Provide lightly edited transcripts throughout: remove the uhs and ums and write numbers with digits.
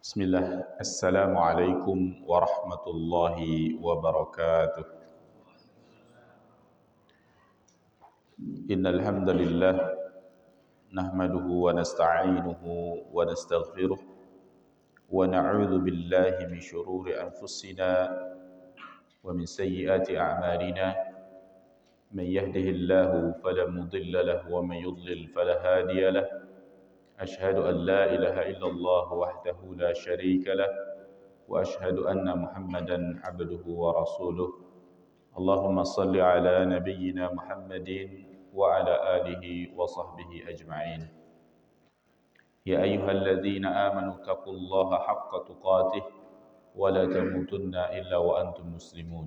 Bismillah. Assalamualaikum warahmatullahi wabarakatuh. Innal hamdalillah nahmaduhu wa nasta'inuhu wa nastaghfiruh wa na'udzu billahi min shururi anfusina wa min sayyiati a'malina. Man yahdihillahu fala mudilla lahu wa man yudlil fala hadiya lahu. Ashhadu an la ilaha illallah wahdahu la syarika lah wa ashhadu anna Muhammadan abduhu wa rasuluh. Allahumma salli ala nabiyyina Muhammadin wa ala alihi wa sahbihi ajma'in. Ya ayyuhalladzina amanu taqullaha haqqa tuqatih wa la tamutunna illa wa antum muslimun.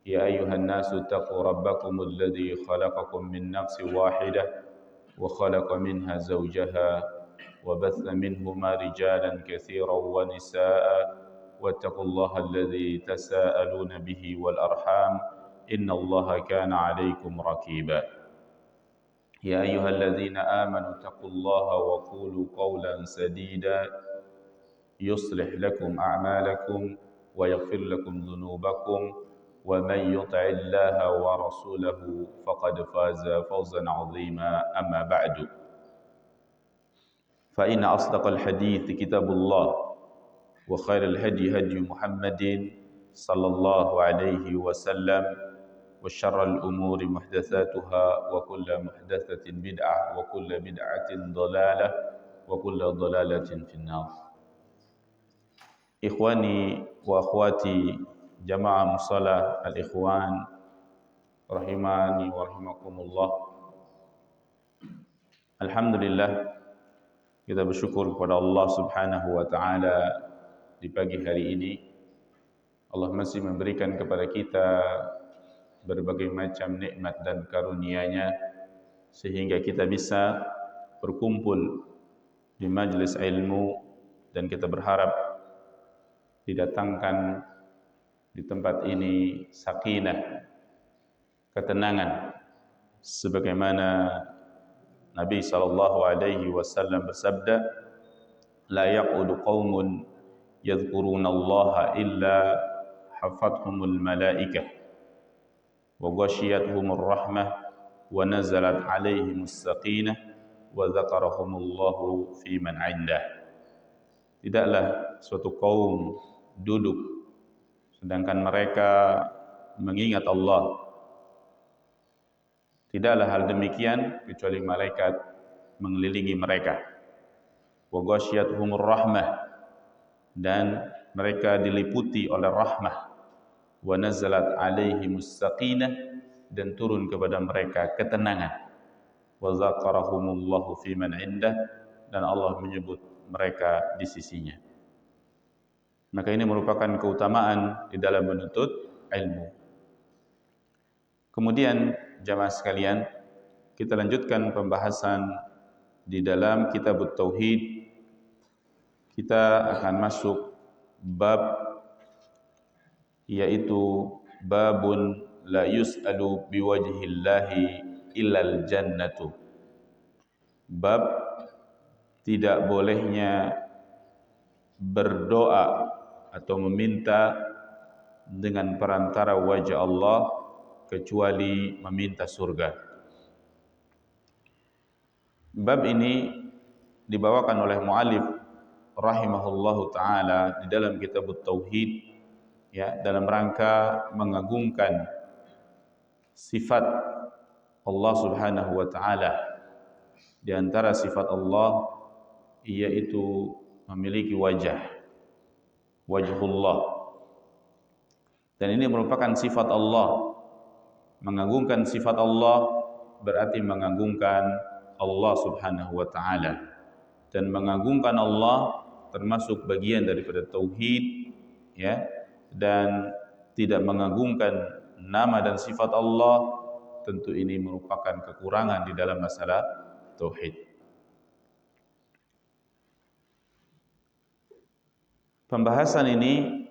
Ya ayyuhan nasu taqu rabbakumul ladzi khalaqakum min nafsin wahidah wa khalaqa minha zawjaha wa batha minhuma rijalan katsiran wa nisaa'a واتقوا الله الذي تساءلون به والأرحام إن الله كان عليكم رقيبا يا أيها الذين آمنوا اتقوا الله وقولوا قولا سديدا يصلح لكم أعمالكم ويغفر لكم ذنوبكم ومن يطع الله ورسوله فقد فاز فوزا عظيما أما بعد فإن أصدق الحديث كتاب الله وخير الهدي هدي محمد صلى الله عليه وسلم وشر الأمور محدثاتها وكل محدثة بدعة وكل بدعة ضلالة وكل ضلالة في النار. إخواني وأخواتي جماعة مصلى الإخوان رحماني ورحمكم الله. Alhamdulillah, kita bersyukur kepada Allah Subhanahu wa taala di pagi hari ini. Allah masih memberikan kepada kita berbagai macam nikmat dan karunia-Nya sehingga kita bisa berkumpul di majelis ilmu, dan kita berharap didatangkan di tempat ini sakinah, ketenangan, sebagaimana Nabi sallallahu alaihi wasallam bersabda, la yaqudu qaumun yadhkuruna Allah illa hafathumul malaikah wa ghashiyatuhumur rahmah wa nazalat alaihimus sakinah wa dzakarahumullahu fi man 'indah. Tidaklah suatu kaum duduk sedangkan mereka mengingat Allah. Tidaklah hal demikian kecuali malaikat mengelilingi mereka. Wa ghashiyatuhumur rahmah, dan mereka diliputi oleh rahmah. Wa nazalat alaihimus sakinah, dan turun kepada mereka ketenangan. Wa dzakarahumullahu fi man 'indah, dan Allah menyebut mereka di sisinya. Maka ini merupakan keutamaan di dalam menuntut ilmu. Kemudian jamaah sekalian, kita lanjutkan pembahasan di dalam kitab Tauhid. Kita akan masuk bab, yaitu babun la yus'alu biwajhillahi illal jannatu. Bab tidak bolehnya berdoa atau meminta dengan perantara wajah Allah kecuali meminta surga. Bab ini dibawakan oleh muallif rahimahullahu taala di dalam kitab Tauhid, ya, dalam rangka mengagungkan sifat Allah Subhanahu wa taala. Di antara sifat Allah yaitu memiliki wajah, wajhullah. Dan ini merupakan sifat Allah. Mengagungkan sifat Allah berarti mengagungkan Allah Subhanahu wa taala. Dan mengagungkan Allah termasuk bagian daripada tauhid, ya. Dan tidak mengagungkan nama dan sifat Allah, tentu ini merupakan kekurangan di dalam masalah tauhid. Pembahasan ini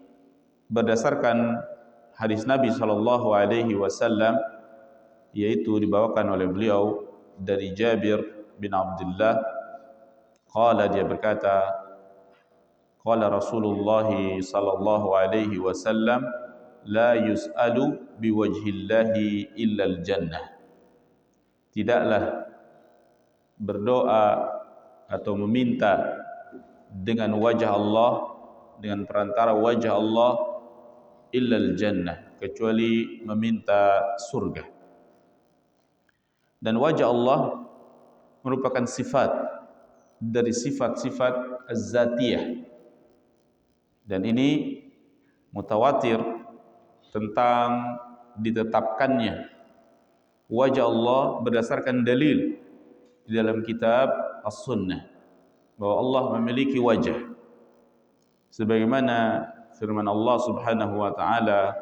berdasarkan hadis Nabi sallallahu alaihi wasallam, yaitu dibawakan oleh beliau dari Jabir bin Abdullah. Qala, dia berkata, Qala Rasulullah sallallahu alaihi wasallam, la yus'alu biwajhillahi illal jannah. Tidaklah berdoa atau meminta dengan wajah Allah, dengan perantara wajah Allah, illal jannah, kecuali meminta surga. Dan wajah Allah merupakan sifat dari sifat-sifat az-zatiyah. Dan ini mutawatir tentang ditetapkannya wajah Allah berdasarkan dalil di dalam kitab As-Sunnah, bahwa Allah memiliki wajah. Sebagaimana firman Allah Subhanahu wa taala,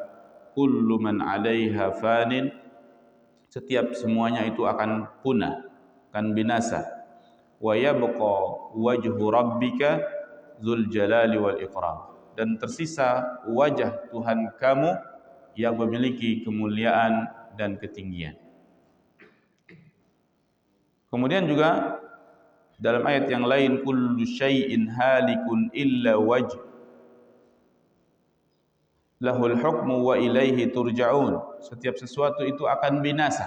kullu man 'alaiha fanin, setiap semuanya itu akan punah, akan binasa. Wa yabqa wajhu rabbika dzul jalali wal ikram, dan tersisa wajah Tuhan kamu yang memiliki kemuliaan dan ketinggian. Kemudian juga dalam ayat yang lain, kullu syai'in halikun illa wajh lahul hukmu wa ilaihi turja'un. Setiap sesuatu itu akan binasa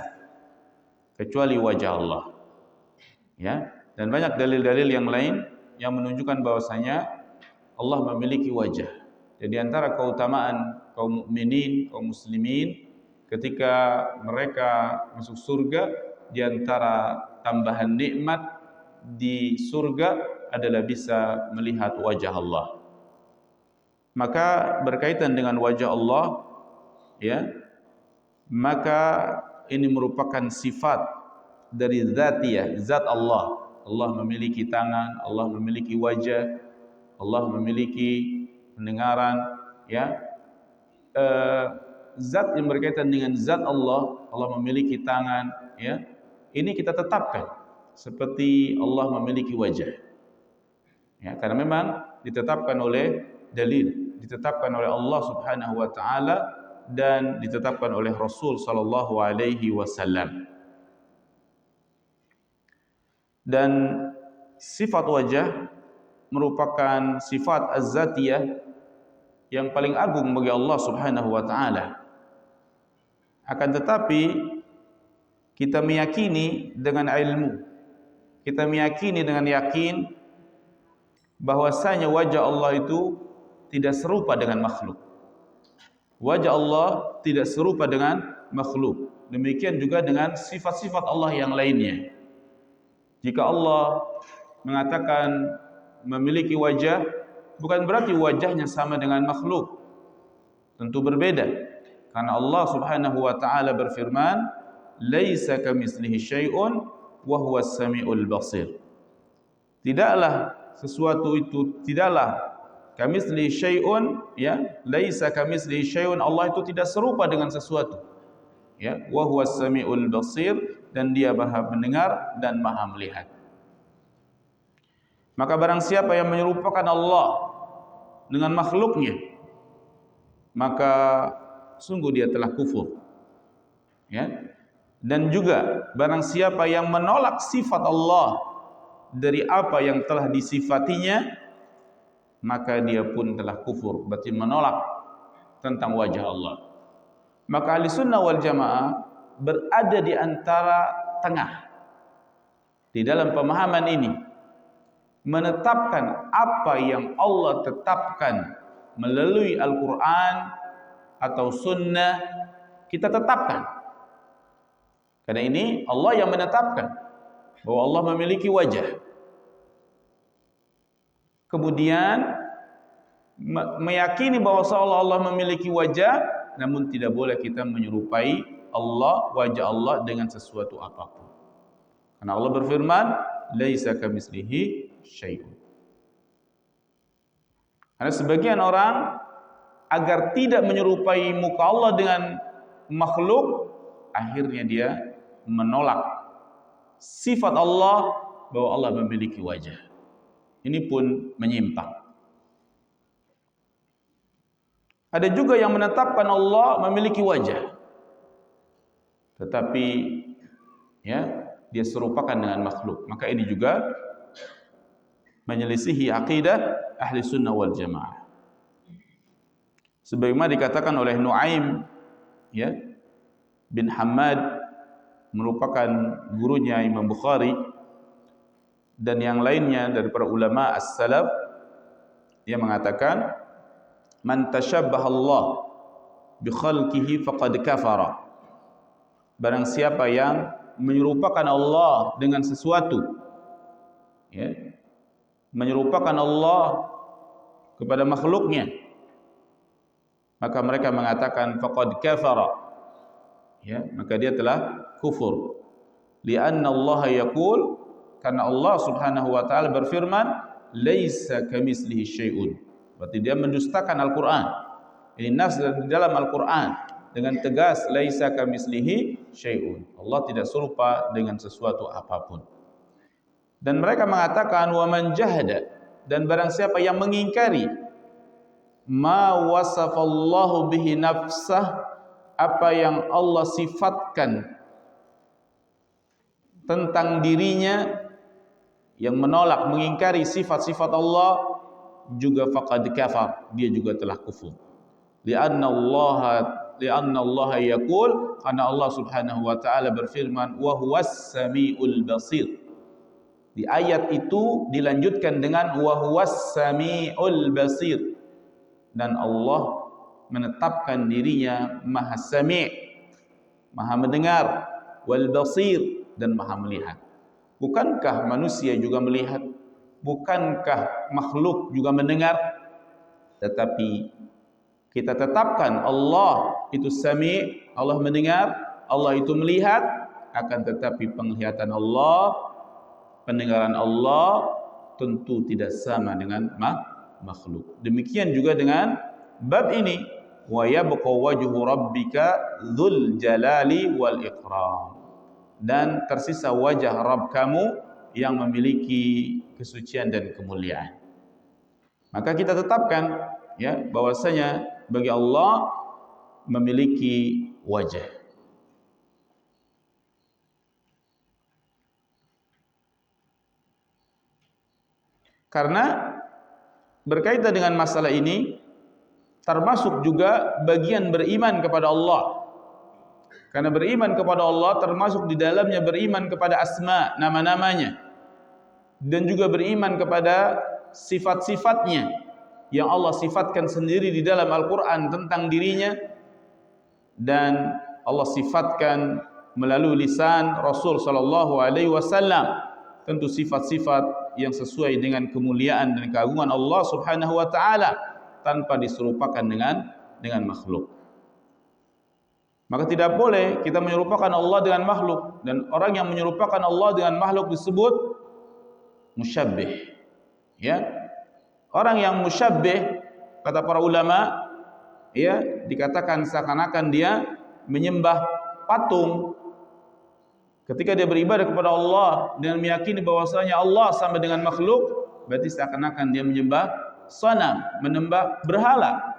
kecuali wajah Allah. Ya, dan banyak dalil-dalil yang lain yang menunjukkan bahwasanya Allah memiliki wajah. Jadi antara keutamaan kaum mukminin, kaum muslimin ketika mereka masuk surga, di antara tambahan nikmat di surga adalah bisa melihat wajah Allah. Maka berkaitan dengan wajah Allah, ya, maka ini merupakan sifat dari zatiyah, zat Allah. Allah memiliki tangan, Allah memiliki wajah, Allah memiliki pendengaran, ya. Zat yang berkaitan dengan zat Allah, Allah memiliki tangan, ya. Ini kita tetapkan seperti Allah memiliki wajah. Ya, karena memang ditetapkan oleh dalil, ditetapkan oleh Allah Subhanahu wa taala dan ditetapkan oleh Rasul sallallahu alaihi wasallam. Dan sifat wajah merupakan sifat az-zatiyah yang paling agung bagi Allah Subhanahu wa taala. Akan tetapi kita meyakini dengan ilmu, kita meyakini dengan yakin bahwasanya wajah Allah itu tidak serupa dengan makhluk. Wajah Allah tidak serupa dengan makhluk. Demikian juga dengan sifat-sifat Allah yang lainnya. Jika Allah mengatakan memiliki wajah, bukan berarti wajahnya sama dengan makhluk. Tentu berbeda. Karena Allah Subhanahu wa taala berfirman, "Laisa kamitslihi syai'un wa huwas samiul basir." Tidaklah sesuatu itu, tidaklah kamitslihi syai'un, ya, laisa kamitslihi syai'un, Allah itu tidak serupa dengan sesuatu. Ya, wa huwas samiul basir, dan Dia Maha mendengar dan Maha melihat. Maka barang siapa yang menyerupakan Allah dengan makhluknya, maka sungguh dia telah kufur. Ya. Dan juga barang siapa yang menolak sifat Allah dari apa yang telah disifatinya, maka dia pun telah kufur, berarti menolak tentang wajah Allah. Maka ahli sunnah wal jamaah berada di antara tengah di dalam pemahaman ini, menetapkan apa yang Allah tetapkan melalui Al-Quran atau Sunnah, kita tetapkan. Karena ini Allah yang menetapkan bahwa Allah memiliki wajah. Kemudian meyakini bahwa Allah memiliki wajah, namun tidak boleh kita menyerupai Allah, wajah Allah dengan sesuatu apapun. Karena Allah berfirman, laisa kamitslihi syai'un. Karena sebagian orang agar tidak menyerupai muka Allah dengan makhluk, akhirnya dia menolak sifat Allah bahwa Allah memiliki wajah. Ini pun menyimpang. Ada juga yang menetapkan Allah memiliki wajah, tetapi ya, dia serupakan dengan makhluk. Maka ini juga menyelisihi akidah ahli sunnah wal jamaah. Sebagaimana dikatakan oleh Nuaim ya bin Hammad, merupakan gurunya Imam Bukhari dan yang lainnya dari para ulama as-salaf, dia mengatakan man tashabbaha Allah bi khalqihi faqad kafara. Barang siapa yang menyerupakan Allah dengan sesuatu, ya, menyerupakan Allah kepada makhluknya, maka mereka mengatakan faqad kafara, ya, maka dia telah kufur. Lianna Allah yaqul, karena Allah Subhanahu wa taala berfirman, laisa kamitslihi syai'un. Berarti dia mendustakan Al-Qur'an. Ini nas di dalam Al-Qur'an dengan tegas, laisa kamitslihi syai'un. Allah tidak serupa dengan sesuatu apapun. Dan mereka mengatakan wa man jahada, dan barang siapa yang mengingkari ma wasafallahu bihi nafsah, apa yang Allah sifatkan tentang dirinya, yang menolak mengingkari sifat-sifat Allah, juga faqad kafar, dia juga telah kufur. Lianna Allah yaqul, karena Allah Subhanahu wa taala berfirman wa huwas samiul basir. Di ayat itu dilanjutkan dengan wa huwas samiul basir, dan Allah menetapkan dirinya maha sami', maha mendengar, wal basir, dan maha melihat. Bukankah manusia juga melihat? Bukankah makhluk juga mendengar? Tetapi kita tetapkan Allah itu sami', Allah mendengar, Allah itu melihat, akan tetapi penglihatan Allah, pendengaran Allah tentu tidak sama dengan makhluk. Demikian juga dengan bab ini, wa yabqa wajhu rabbika dzul jalali wal ikram, dan tersisa wajah Rabb kamu yang memiliki kesucian dan kemuliaan. Maka kita tetapkan ya bahwasanya bagi Allah memiliki wajah. Karena berkaitan dengan masalah ini termasuk juga bagian beriman kepada Allah. Karena beriman kepada Allah termasuk di dalamnya beriman kepada asma, nama-namanya, dan juga beriman kepada sifat-sifatnya yang Allah sifatkan sendiri di dalam Al-Quran tentang dirinya, dan Allah sifatkan melalui lisan Rasul sallallahu alaihi wasallam, tentu sifat-sifat yang sesuai dengan kemuliaan dan keagungan Allah Subhanahu wa taala tanpa diserupakan dengan makhluk. Maka tidak boleh kita menyerupakan Allah dengan makhluk, dan orang yang menyerupakan Allah dengan makhluk disebut musyabbih. Ya. Orang yang musyabbih, kata para ulama, ya, dikatakan seakan-akan dia menyembah patung. Ketika dia beribadah kepada Allah dan meyakini bahwasanya Allah sama dengan makhluk, berarti seakan-akan dia menyembah sanam, menyembah berhala.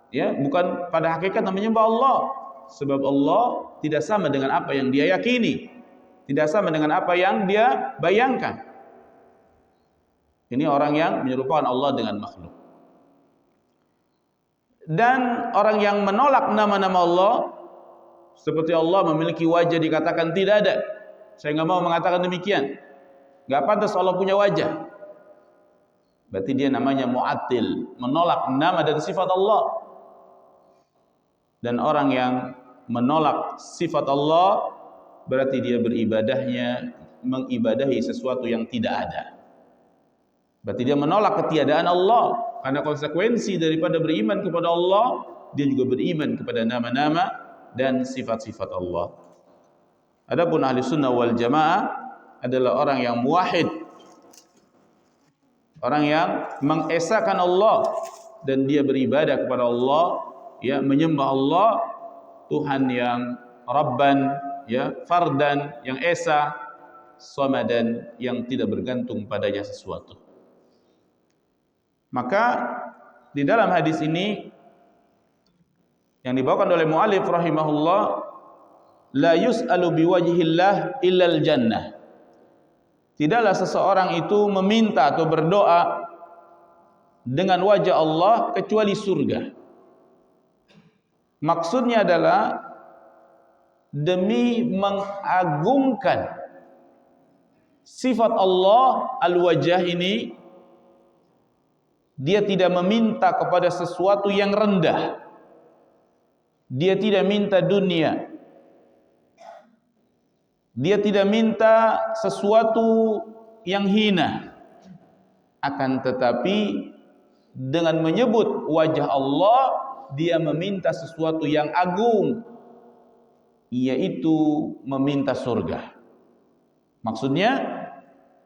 Ya, bukan pada hakikatnya menyembah Allah. Sebab Allah tidak sama dengan apa yang dia yakini, tidak sama dengan apa yang dia bayangkan. Ini orang yang menyerupakan Allah dengan makhluk. Dan orang yang menolak nama-nama Allah, seperti Allah memiliki wajah, dikatakan tidak ada. Saya nggak mau mengatakan demikian. Nggak pantas Allah punya wajah. Berarti dia namanya mu'attil, menolak nama dan sifat Allah. Dan orang yang menolak sifat Allah berarti dia beribadahnya mengibadahi sesuatu yang tidak ada. Berarti dia menolak ketiadaan Allah. Karena konsekuensi daripada beriman kepada Allah, dia juga beriman kepada nama-nama dan sifat-sifat Allah. Adapun ahli sunnah wal jamaah adalah orang yang muwahhid, orang yang mengesahkan Allah, dan dia beribadah kepada Allah, ya, menyembah Allah, Tuhan yang Rabban, ya, Fardan, yang esa, Samadan, yang tidak bergantung padanya sesuatu. Maka di dalam hadis ini yang dibawakan oleh mu'allif rahimahullah, la yus'alu biwajhillah illal jannah. tidaklah seseorang itu meminta atau berdoa dengan wajah Allah kecuali surga. Maksudnya adalah demi mengagungkan sifat Allah al-wajah ini, dia tidak meminta kepada sesuatu yang rendah. Dia tidak minta dunia. Dia tidak minta sesuatu yang hina. Akan tetapi dengan menyebut wajah Allah, dia meminta sesuatu yang agung, yaitu meminta surga. Maksudnya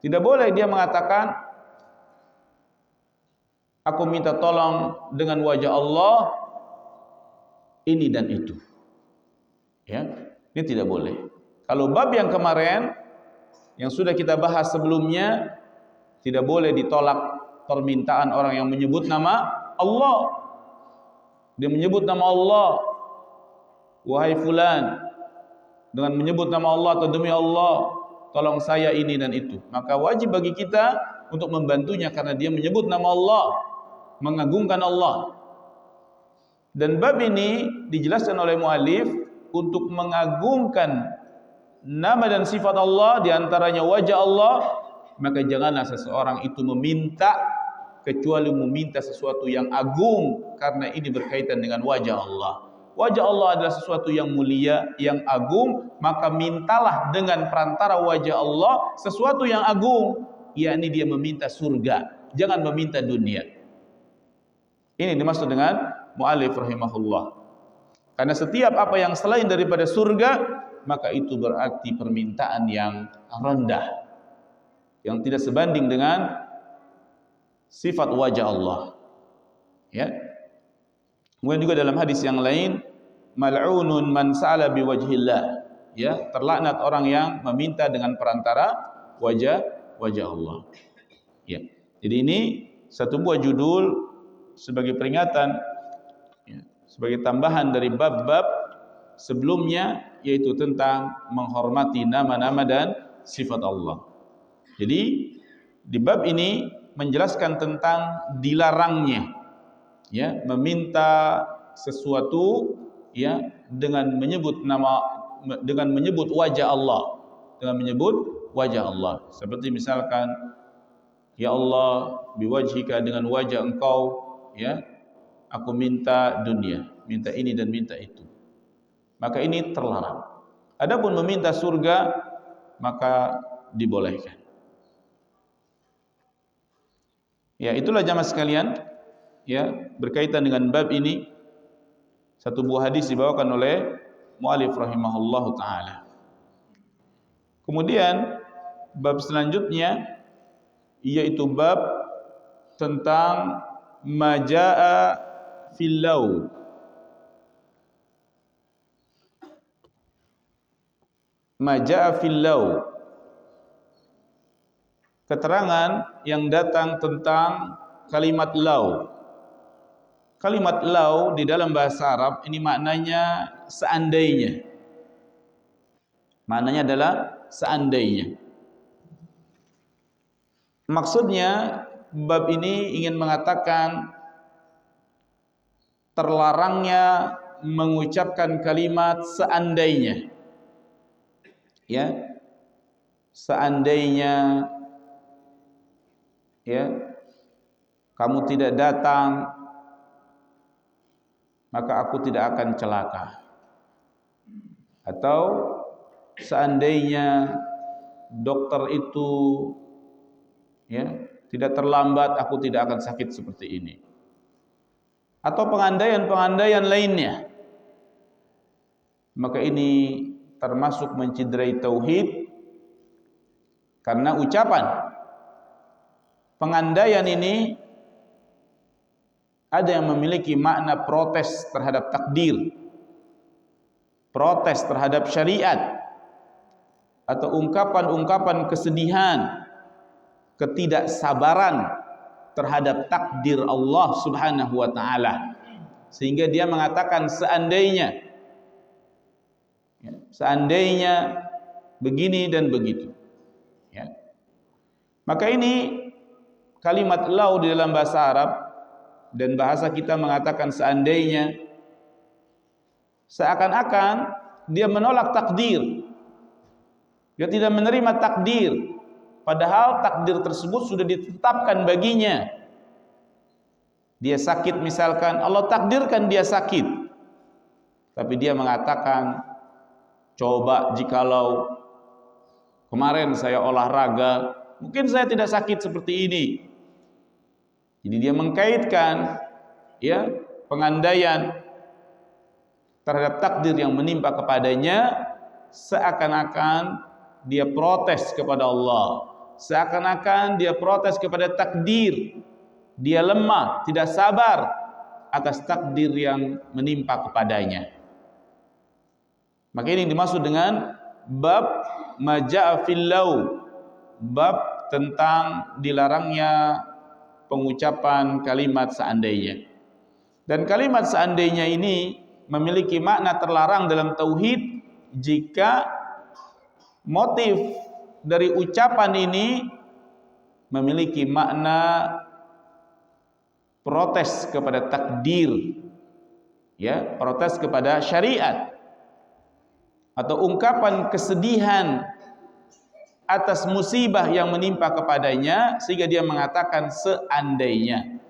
tidak boleh dia mengatakan aku minta tolong dengan wajah Allah ini dan itu. Ya, ini tidak boleh. Kalau bab yang kemarin yang sudah kita bahas sebelumnya, tidak boleh ditolak permintaan orang yang menyebut nama Allah. Dia menyebut nama Allah, wahai fulan, dengan menyebut nama Allah atau demi Allah, tolong saya ini dan itu. Maka wajib bagi kita untuk membantunya karena dia menyebut nama Allah, mengagungkan Allah. Dan bab ini dijelaskan oleh muallif untuk mengagungkan nama dan sifat Allah, diantaranya wajah Allah. Maka janganlah seseorang itu meminta kecuali meminta sesuatu yang agung, karena ini berkaitan dengan wajah Allah. Wajah Allah adalah sesuatu yang mulia, yang agung, maka mintalah dengan perantara wajah Allah sesuatu yang agung, yakni dia meminta surga, jangan meminta dunia. Ini dimaksud dengan mu'allif rahimahullah. Karena setiap apa yang selain daripada surga, maka itu berarti permintaan yang rendah, yang tidak sebanding dengan sifat wajah Allah. Ya. Kemudian juga dalam hadis yang lain, mal'unun man sa'ala biwajhillah. Ya, terlaknat orang yang meminta dengan perantara wajah Allah. Ya. Jadi ini satu buah judul sebagai peringatan, ya, sebagai tambahan dari bab-bab sebelumnya, yaitu tentang menghormati nama-nama dan sifat Allah. Jadi di bab ini menjelaskan tentang dilarangnya, ya, meminta sesuatu, ya, dengan menyebut nama, dengan menyebut wajah Allah, dengan menyebut wajah Allah. Seperti misalkan, ya Allah, biwajhika, dengan wajah engkau, ya, aku minta dunia, minta ini dan minta itu. Maka ini terlarang. Adapun meminta surga, maka dibolehkan. Ya, itulah jamaah sekalian, ya, berkaitan dengan bab ini. Satu buah hadis dibawakan oleh mu'allif rahimahullahu ta'ala. Kemudian bab selanjutnya yaitu bab tentang majaa fil law. Majaa fil law, keterangan yang datang tentang kalimat law. Kalimat law di dalam bahasa Arab ini maknanya seandainya. Maknanya adalah seandainya. Maksudnya bab ini ingin mengatakan terlarangnya mengucapkan kalimat seandainya. Ya. Seandainya, ya, kamu tidak datang, maka aku tidak akan celaka. Atau seandainya dokter itu, ya, tidak terlambat, aku tidak akan sakit seperti ini. Atau pengandaian-pengandaian lainnya. Maka ini termasuk menciderai tauhid, karena ucapan pengandaian ini ada yang memiliki makna protes terhadap takdir, protes terhadap syariat, atau ungkapan-ungkapan kesedihan, ketidaksabaran terhadap takdir Allah Subhanahu wa taala, sehingga dia mengatakan seandainya, ya, seandainya begini dan begitu, ya. Maka ini kalimat lau di dalam bahasa Arab dan bahasa kita mengatakan seandainya, seakan-akan dia menolak takdir. Dia tidak menerima takdir, padahal takdir tersebut sudah ditetapkan baginya. Dia sakit misalkan, Allah takdirkan dia sakit, tapi dia mengatakan, coba jikalau kemarin saya olahraga, mungkin saya tidak sakit seperti ini. Jadi dia mengkaitkan ya pengandaian terhadap takdir yang menimpa kepadanya, seakan-akan dia protes kepada Allah, seakan-akan dia protes kepada takdir. Dia lemah, tidak sabar atas takdir yang menimpa kepadanya. Maka ini dimaksud dengan bab maja'a fil lau, bab tentang dilarangnya pengucapan kalimat seandainya. Dan kalimat seandainya ini memiliki makna terlarang dalam tauhid jika motif dari ucapan ini memiliki makna protes kepada takdir, ya, protes kepada syariat, atau ungkapan kesedihan atas musibah yang menimpa kepadanya sehingga dia mengatakan seandainya.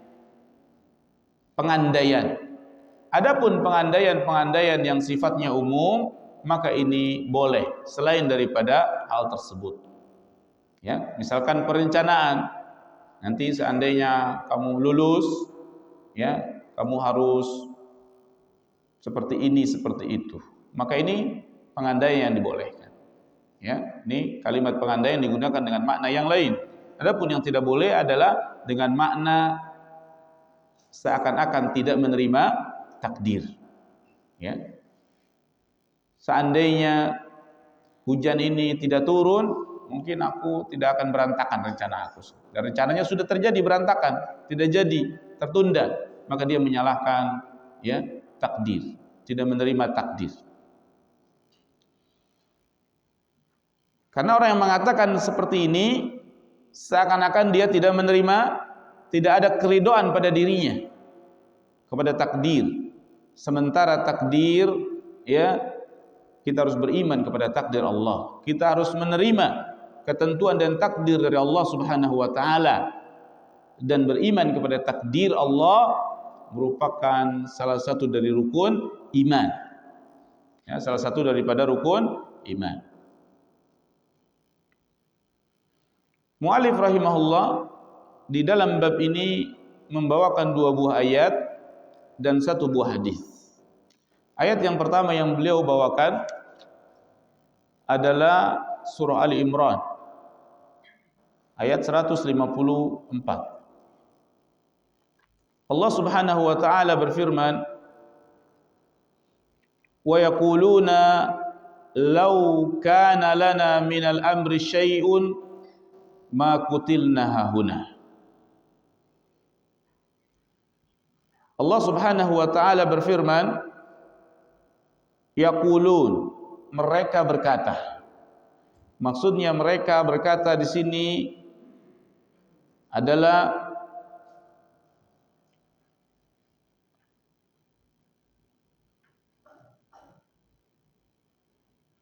Pengandaian. Adapun pengandaian yang sifatnya umum, maka ini boleh selain daripada hal tersebut. Ya, misalkan perencanaan, nanti seandainya kamu lulus, ya, kamu harus seperti ini, seperti itu. Maka ini pengandaian yang dibolehkan. Ya, ini kalimat pengandaian digunakan dengan makna yang lain. Adapun yang tidak boleh adalah dengan makna seakan-akan tidak menerima takdir. Ya. Seandainya hujan ini tidak turun, mungkin aku tidak akan berantakan rencana aku. Dan rencananya sudah terjadi berantakan, tidak jadi, tertunda. Maka dia menyalahkan ya takdir, tidak menerima takdir. Karena orang yang mengatakan seperti ini seakan-akan dia tidak menerima, tidak ada keridhaan pada dirinya kepada takdir. Sementara takdir, ya, kita harus beriman kepada takdir Allah. Kita harus menerima ketentuan dan takdir dari Allah Subhanahu wa taala, dan beriman kepada takdir Allah merupakan salah satu dari rukun iman. Ya, salah satu daripada rukun iman. Mu'allif rahimahullah di dalam bab ini membawakan dua buah ayat dan satu buah hadis. Ayat yang pertama yang beliau bawakan adalah surah Ali Imran ayat 154. Allah Subhanahu wa taala berfirman, wa yaquluna law kana lana minal amri syai'un ma qutilna hahuna. Allah Subhanahu wa taala berfirman, yaqulun, mereka berkata. Maksudnya mereka berkata di sini adalah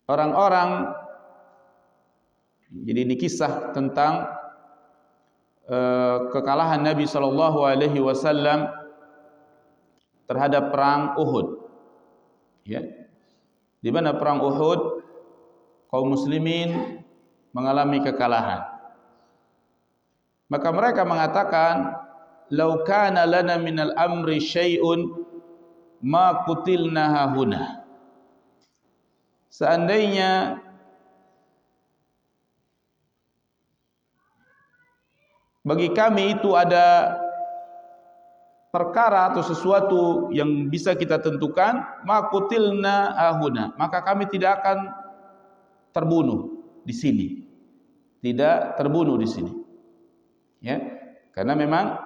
orang-orang. Jadi ini kisah tentang kekalahan Nabi sallallahu alaihi wasallam terhadap perang Uhud. Ya. Di mana perang Uhud kaum muslimin mengalami kekalahan. Maka mereka mengatakan, "Lau kana lana minal amri syai'un ma qutilna hahuna." Seandainya bagi kami itu ada perkara atau sesuatu yang bisa kita tentukan, maqutilna ahuna, maka kami tidak akan terbunuh di sini. Tidak terbunuh di sini. Ya, karena memang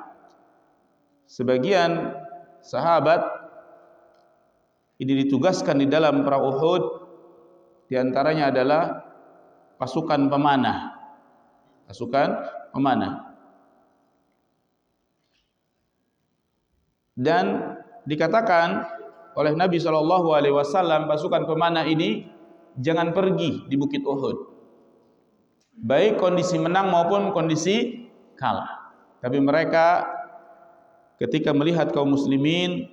sebagian sahabat ini ditugaskan di dalam perang Uhud, di antaranya adalah pasukan pemanah. Pasukan memanah. Dan dikatakan oleh Nabi SAW, pasukan pemanah ini jangan pergi di Bukit Uhud, baik kondisi menang maupun kondisi kalah. Tapi mereka ketika melihat kaum muslimin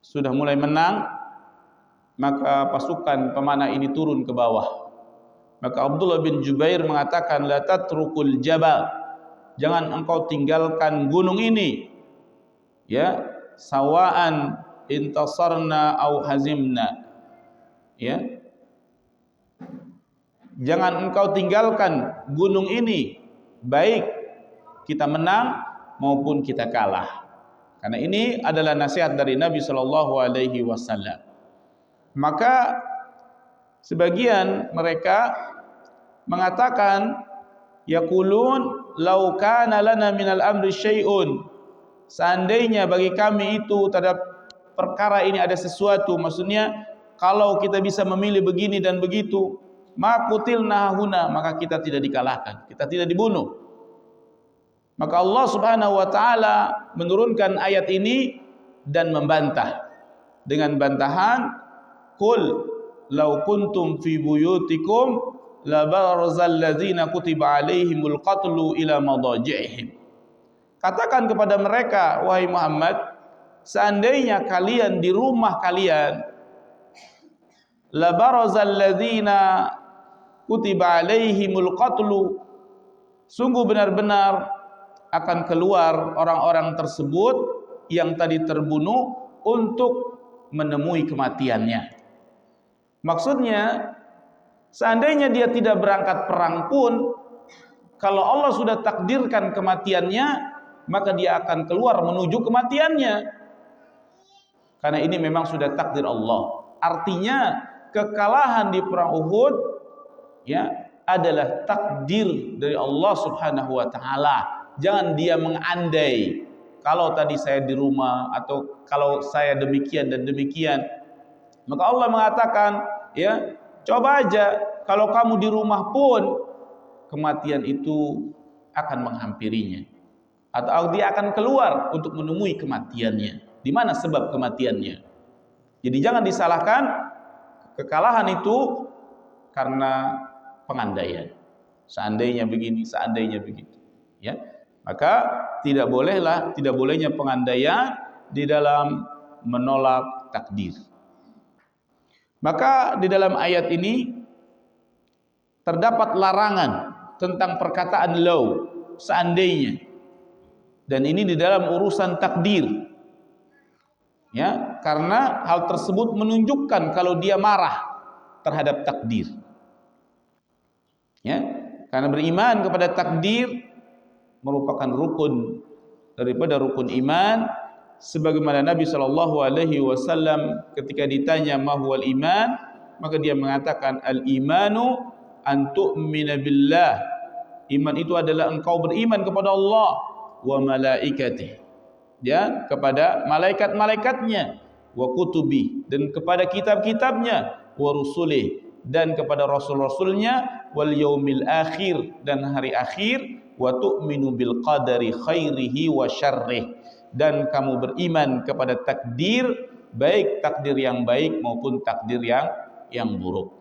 sudah mulai menang, maka pasukan pemanah ini turun ke bawah. Maka Abdullah bin Jubair mengatakan, la tatrukul jabal, jangan engkau tinggalkan gunung ini, ya, sawaan intasarna au hazimna, ya, jangan engkau tinggalkan gunung ini, baik kita menang maupun kita kalah. Karena ini adalah nasihat dari Nabi SAW. Maka sebagian mereka mengatakan, yaqulun law kana lana minal amri syai'un, seandainya bagi kami itu terhadap perkara ini ada sesuatu, maksudnya kalau kita bisa memilih begini dan begitu, ma qutilna huna, maka kita tidak dikalahkan, kita tidak dibunuh. Maka Allah Subhanahu wa taala menurunkan ayat ini dan membantah dengan bantahan, qul law kuntum fi buyutikum la barazal ladzina kutiba alaihimul qatlu ila madaji'ihim. Katakan kepada mereka, wahai Muhammad, seandainya kalian di rumah kalian, la barazal ladzina kutiba alaihimul qatlu, sungguh benar-benar akan keluar orang-orang tersebut yang tadi terbunuh untuk menemui kematiannya. Maksudnya, seandainya dia tidak berangkat perang pun, kalau Allah sudah takdirkan kematiannya, maka dia akan keluar menuju kematiannya. Karena ini memang sudah takdir Allah. Artinya kekalahan di perang Uhud, ya, adalah takdir dari Allah Subhanahu wa taala. Jangan dia mengandai, kalau tadi saya di rumah atau kalau saya demikian dan demikian. Maka Allah mengatakan, ya, coba aja kalau kamu di rumah pun kematian itu akan menghampirinya, atau dia akan keluar untuk menemui kematiannya. Di mana sebab kematiannya? Jadi jangan disalahkan kekalahan itu karena pengandaian. Seandainya begini, seandainya begitu, ya. Maka tidak bolehnya pengandaian di dalam menolak takdir. Maka di dalam ayat ini terdapat larangan tentang perkataan law, seandainya. Dan ini di dalam urusan takdir. Ya, karena hal tersebut menunjukkan kalau dia marah terhadap takdir. Ya, karena beriman kepada takdir merupakan rukun daripada rukun iman, sebagaimana Nabi SAW ketika ditanya ma huwal iman, maka dia mengatakan al imanu an tu'mina billah, iman itu adalah engkau beriman kepada Allah, wa malaikatih, ya, kepada malaikat-malaikatnya, wa kutubi, dan kepada kitab-kitabnya, wa rusulih, dan kepada rasul-rasulnya, wal yaumil akhir, dan hari akhir, wa tu'minu bil qadari khairihi wa syarrih, dan kamu beriman kepada takdir, baik takdir yang baik maupun takdir yang buruk.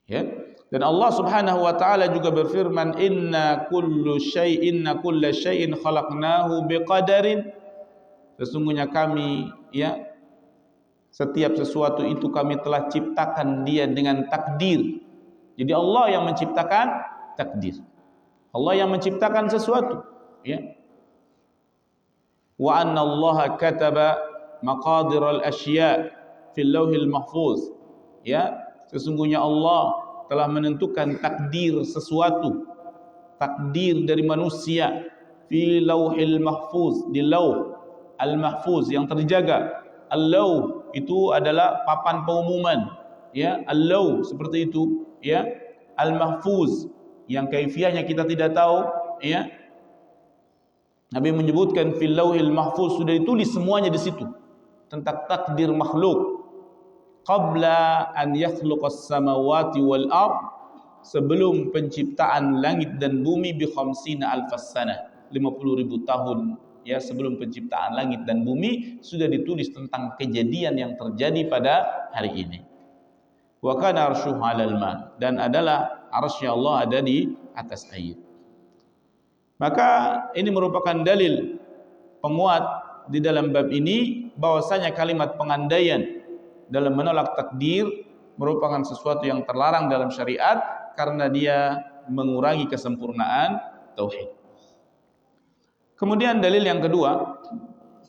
Ya. Dan Allah Subhanahu wa taala juga berfirman, inna kulla syai'in khalaqnahu biqadarin, sesungguhnya kami, ya, setiap sesuatu itu kami telah ciptakan dia dengan takdir. Jadi Allah yang menciptakan takdir. Allah yang menciptakan sesuatu, ya. Wa anna Allah kataba maqadir al-asya' fil lauhil mahfuz, ya, sesungguhnya Allah telah menentukan takdir sesuatu, takdir dari manusia, fil lauhil mahfuz, di lauh al-mahfuz yang terjaga. Al-lauh itu adalah papan pengumuman, ya, al-lauh seperti itu, ya, al-mahfuz yang kaifiahnya kita tidak tahu, ya. Nabi menyebutkan fil lauhil mahfuz, sudah ditulis semuanya di situ tentang takdir makhluk. Qabla an yakhluqas samawati wal ard, sebelum penciptaan langit dan bumi bi khamsina alfas sanah, 50.000 tahun ya sebelum penciptaan langit dan bumi sudah ditulis tentang kejadian yang terjadi pada hari ini. Wa kana arsyuhu 'alal ma, dan adalah arsy Allah ada di atas air. Maka ini merupakan dalil penguat di dalam bab ini bahwasanya kalimat pengandaian dalam menolak takdir merupakan sesuatu yang terlarang dalam syariat karena dia mengurangi kesempurnaan tauhid. Kemudian dalil yang kedua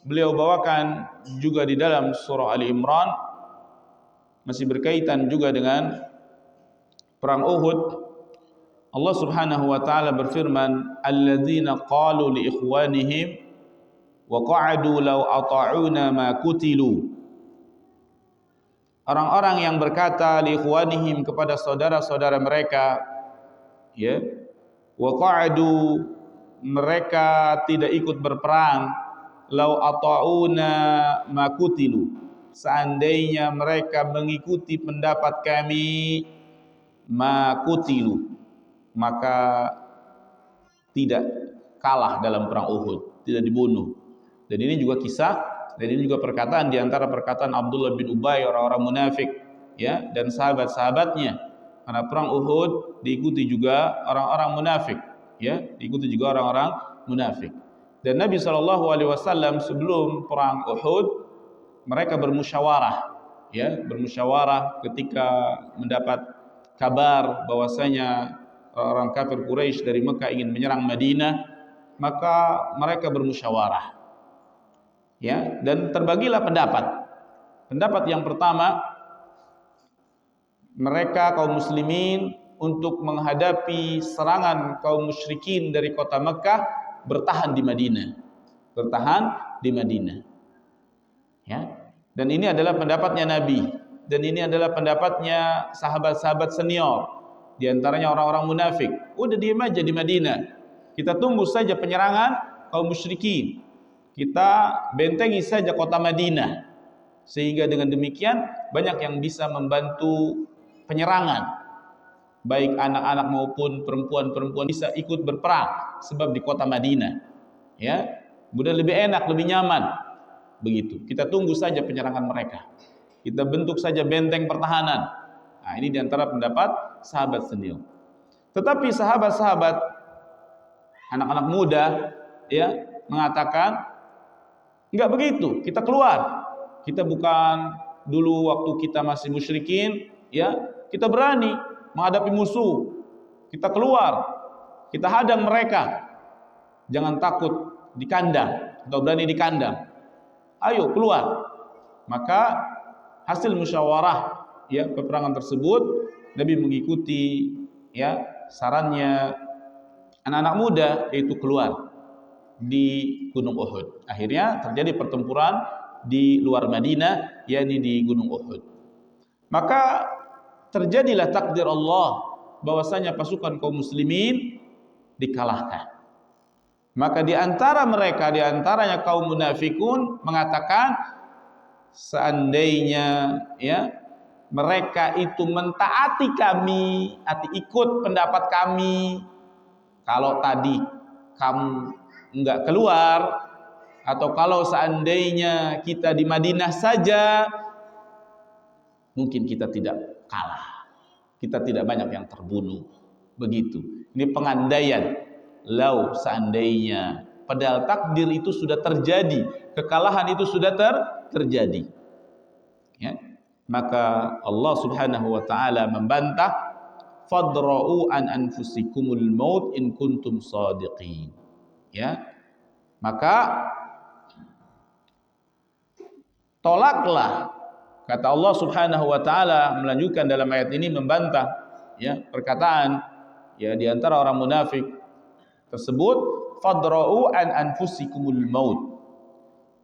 beliau bawakan juga di dalam surah Ali Imran, masih berkaitan juga dengan perang Uhud. Allah Subhanahu wa taala berfirman, "Alladzina qalu li ikhwanihim wa qa'adu law ata'una ma kutilu." Orang-orang yang berkata li ikhwanihim kepada saudara-saudara mereka, ya, wa qa'adu, mereka tidak ikut berperang, law ata'una ma kutilu, seandainya mereka mengikuti pendapat kami, ma kutilu, maka tidak kalah dalam perang Uhud, tidak dibunuh. Dan ini juga kisah, dan ini juga perkataan di antara perkataan Abdullah bin Ubay, orang-orang munafik, ya, dan sahabat-sahabatnya. Karena perang Uhud diikuti juga orang-orang munafik, ya, diikuti juga orang-orang munafik. Dan Nabi SAW sebelum perang Uhud mereka bermusyawarah, ya, bermusyawarah ketika mendapat kabar bahwasanya orang kafir Quraisy dari Mekah ingin menyerang Madinah, maka mereka bermusyawarah, ya, dan terbagilah pendapat. Pendapat yang pertama, mereka kaum muslimin untuk menghadapi serangan kaum musyrikin dari kota Mekah bertahan di Madinah, bertahan di Madinah, ya. Dan ini adalah pendapatnya Nabi, dan ini adalah pendapatnya sahabat-sahabat senior, di antaranya orang-orang munafik. Udah diam aja di Madinah, kita tunggu saja penyerangan kaum musyrikin, kita bentengi saja kota Madinah, sehingga dengan demikian banyak yang bisa membantu penyerangan, baik anak-anak maupun perempuan-perempuan bisa ikut berperang, sebab di kota Madinah, ya, mudah lebih enak, lebih nyaman. Begitu, kita tunggu saja penyerangan mereka, kita bentuk saja benteng pertahanan. Nah, ini diantara pendapat sahabat senior. Tetapi sahabat-sahabat anak-anak muda, ya, mengatakan enggak begitu, kita keluar. Kita bukan dulu waktu kita masih musyrikin, ya, kita berani menghadapi musuh. Kita keluar, kita hadang mereka. Jangan takut di kandang atau berani di kandang. Ayo keluar. Maka hasil musyawarah, ya, peperangan tersebut, Nabi mengikuti, ya, sarannya anak-anak muda, yaitu keluar di Gunung Uhud. Akhirnya terjadi pertempuran di luar Madinah, yakni di Gunung Uhud. Maka terjadilah takdir Allah bahwasanya pasukan kaum muslimin dikalahkan. Maka di antara mereka, di antaranya kaum munafikun mengatakan, seandainya, ya, mereka itu mentaati kami, ikut pendapat kami, kalau tadi kamu enggak keluar, atau kalau seandainya kita di Madinah saja, mungkin kita tidak kalah, kita tidak banyak yang terbunuh. Begitu. Ini pengandaian. Lau seandainya, padahal takdir itu sudah terjadi, kekalahan itu sudah terjadi, ya. Maka Allah Subhanahu wa taala membantah, fadra'u an anfusikumul maut in kuntum shadiqin, ya. Maka tolaklah, kata Allah Subhanahu wa taala melanjutkan dalam ayat ini membantah, ya, perkataan, ya, di antara orang munafik tersebut, fadra'u an anfusikumul maut.